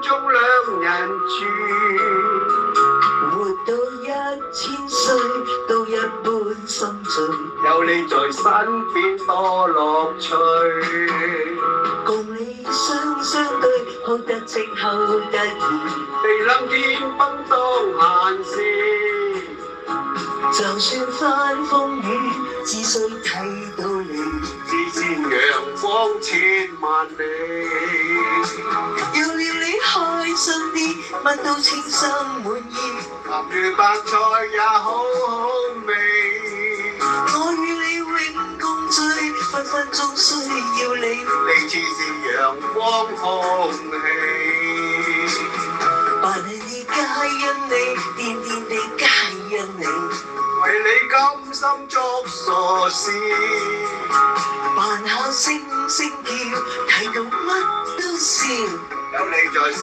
中兩人住。活到1000歲，都一般心醉。有你在身邊多樂趣，共你相對，好得戚好得意。地冷天崩當閒事，就算翻風雨，只需睇到你，只見陽光千萬里。有了你開心啲，乜都稱心滿意。鹹魚白菜也好好味，我與你永共聚，分分鐘需要你。你似是陽光空氣，扮係你皆因你，癲癲地皆因你。為你甘心作傻事，扮下星星叫，睇到乜都笑。有你在。